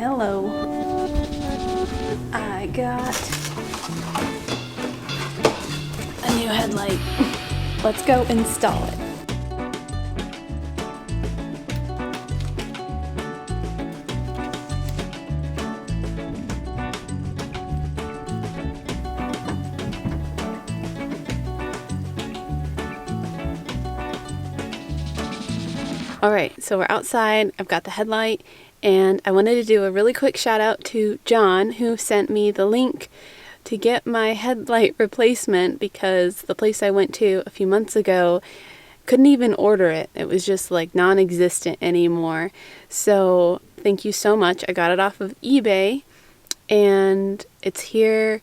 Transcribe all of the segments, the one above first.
Hello. I got a new headlight. Let's go install it. Alright, so we're outside. I've got the headlight, and I wanted to do a really quick shout out to John, who sent me the link to get my headlight replacement, because the place I went to a few months ago couldn't even order it. It was just like non-existent anymore. So thank you so much. I got it off of eBay and it's here.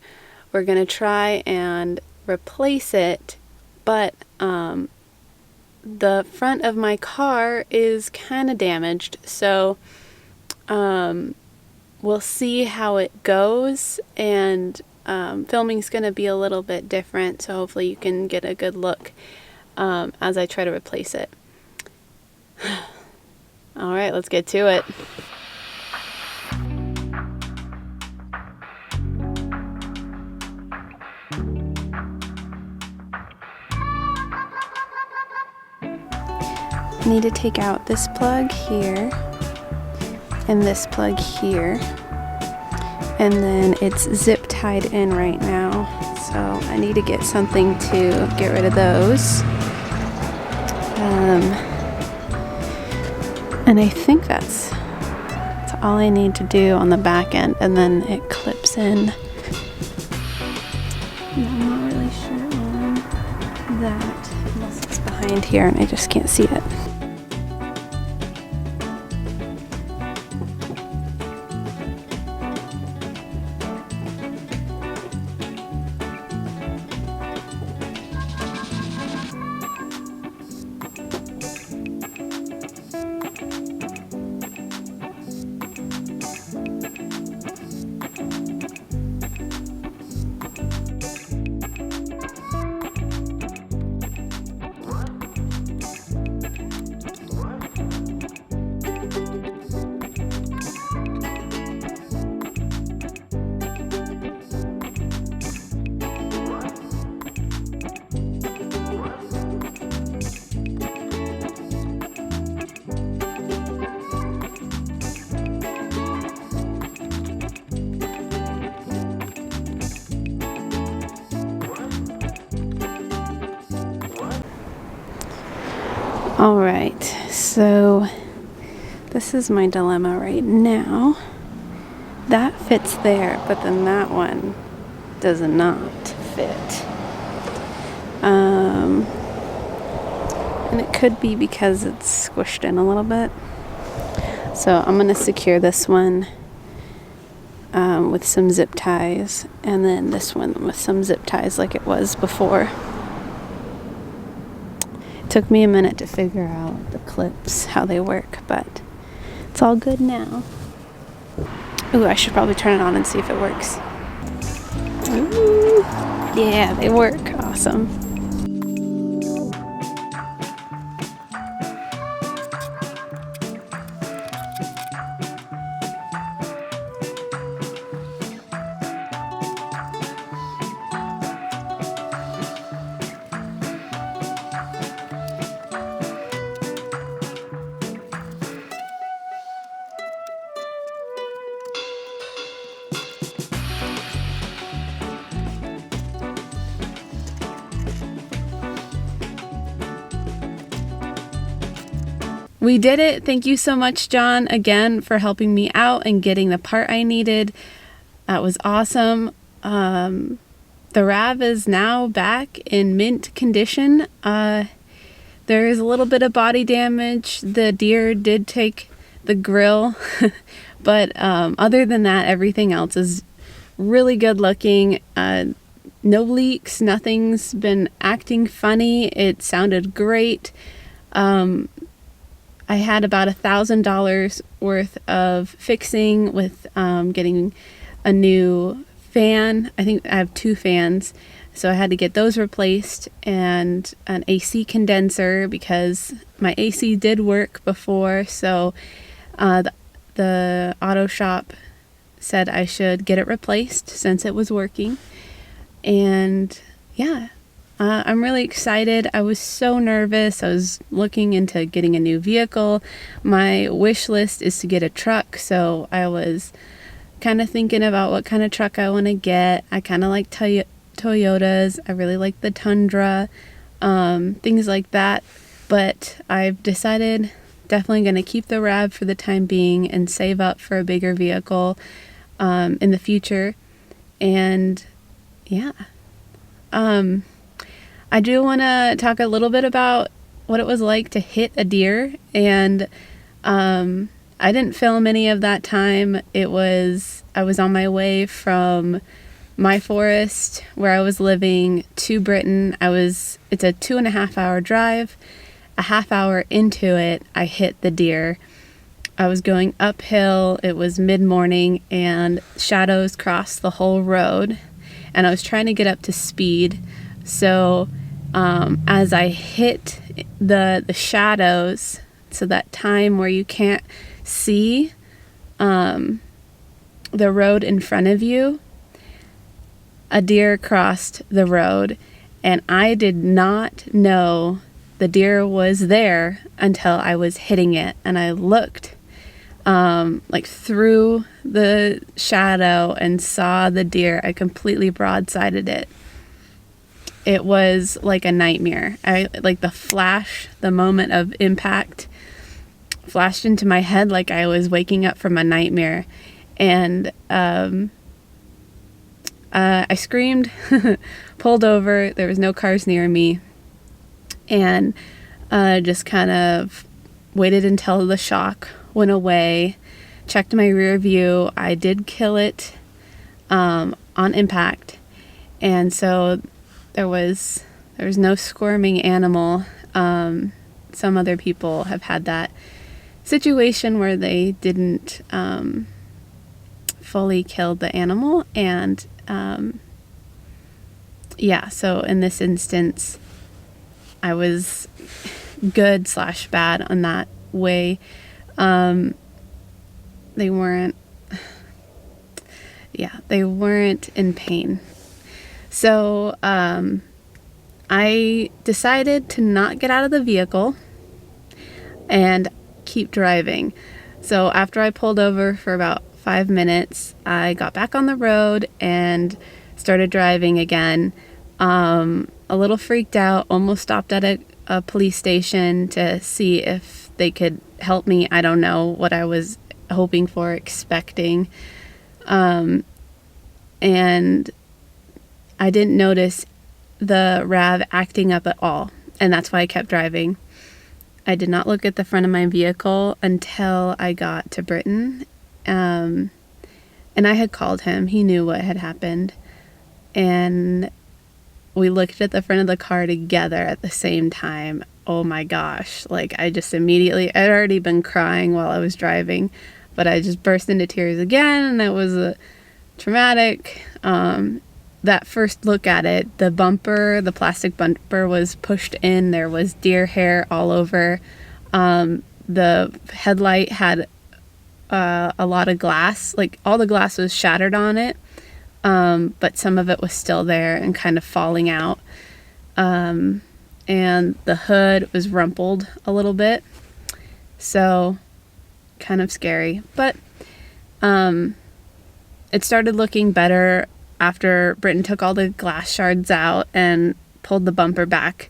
We're gonna try and replace it, but the front of my car is kind of damaged, so we'll see how it goes, and filming's going to be a little bit different, so hopefully you can get a good look as I try to replace it. Alright, let's get to it. I need to take out this plug here and this plug here, and then it's zip tied in right now, so I need to get something to get rid of those. And I think that's all I need to do on the back end, and then it clips in. I'm not really sure on that unless it's behind here and I just can't see it. Alright, so this is my dilemma right now. That fits there, but then that one does not fit. And it could be because it's squished in a little bit. So I'm going to secure this one with some zip ties, and then this one with some zip ties like it was before. Took me a minute to figure out the clips, how they work, but it's all good now. Ooh, I should probably turn it on and see if it works. Ooh, yeah, they work. Awesome. We did it. Thank you so much, John, again, for helping me out and getting the part I needed. That was awesome. The Rav is now back in mint condition. There is a little bit of body damage. The deer did take the grill, but other than that, everything else is really good looking. No leaks. Nothing's been acting funny. It sounded great. I had about $1,000 worth of fixing with getting a new fan. I think I have 2 fans, so I had to get those replaced, and an AC condenser because my AC did work before, so the the auto shop said I should get it replaced since it was working. And yeah, I'm really excited. I was so nervous. I was looking into getting a new vehicle. My wish list is to get a truck, so I was kind of thinking about what kind of truck I want to get. I kind of like Toyotas. I really like the Tundra, things like that. But I've decided definitely going to keep the Rav for the time being and save up for a bigger vehicle in the future. And yeah. I do want to talk a little bit about what it was like to hit a deer. And I didn't film any of that time. I was on my way from my forest where I was living to Britain. It's a 2.5 hour drive. A half hour into it, I hit the deer. I was going uphill. It was mid-morning and shadows crossed the whole road. And I was trying to get up to speed. So as I hit the shadows, so that time where you can't see the road in front of you, a deer crossed the road, and I did not know the deer was there until I was hitting it. And I looked through the shadow and saw the deer. I completely broadsided it. It was like a nightmare. The moment of impact flashed into my head like I was waking up from a nightmare. And I screamed, pulled over. There was no cars near me. And just kind of waited until the shock went away, checked my rear view. I did kill it on impact. And so there was no squirming animal. Some other people have had that situation where they didn't fully kill the animal. And so in this instance, I was good/bad on that way. They weren't in pain. So I decided to not get out of the vehicle and keep driving. So after I pulled over for about 5 minutes, I got back on the road and started driving again. A little freaked out, almost stopped at a police station to see if they could help me. I don't know what I was hoping for, expecting. And I didn't notice the Rav acting up at all. And that's why I kept driving. I did not look at the front of my vehicle until I got to Britain. And I had called him. He knew what had happened. And we looked at the front of the car together at the same time. Oh my gosh. I just immediately, I'd already been crying while I was driving, but I just burst into tears again. And it was traumatic. That first look at it, the plastic bumper was pushed in. There was deer hair all over. The headlight had a lot of glass. All the glass was shattered on it. But some of it was still there and kind of falling out. And the hood was rumpled a little bit. So kind of scary. But it started looking better after Britain took all the glass shards out and pulled the bumper back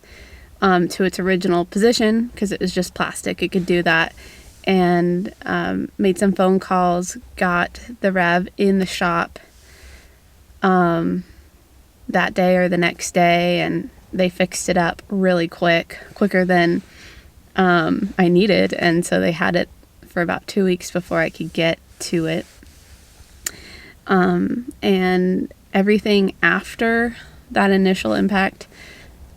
to its original position, because it was just plastic. It could do that. And made some phone calls, got the Rav in the shop that day or the next day, and they fixed it up really quicker than I needed. And so they had it for about 2 weeks before I could get to it. And everything after that initial impact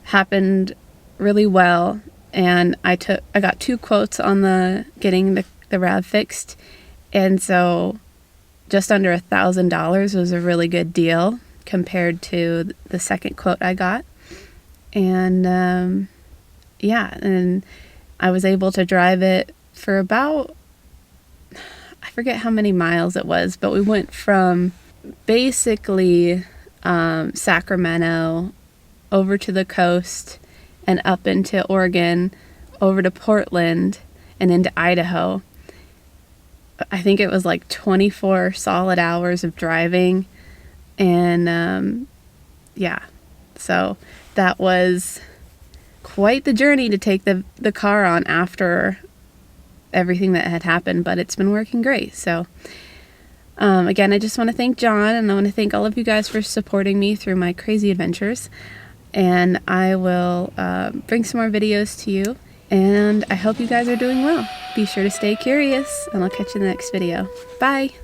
happened really well. And I got 2 quotes on getting the Rav fixed. And so just under $1,000 was a really good deal compared to the second quote I got. And and I was able to drive it for about, I forget how many miles it was, but we went from basically Sacramento over to the coast and up into Oregon, over to Portland and into Idaho. I think it was like 24 solid hours of driving. And yeah, so that was quite the journey to take the car on after everything that had happened, but it's been working great. So again, I just want to thank John, and I want to thank all of you guys for supporting me through my crazy adventures. And I will bring some more videos to you, and I hope you guys are doing well. Be sure to stay curious, and I'll catch you in the next video. Bye!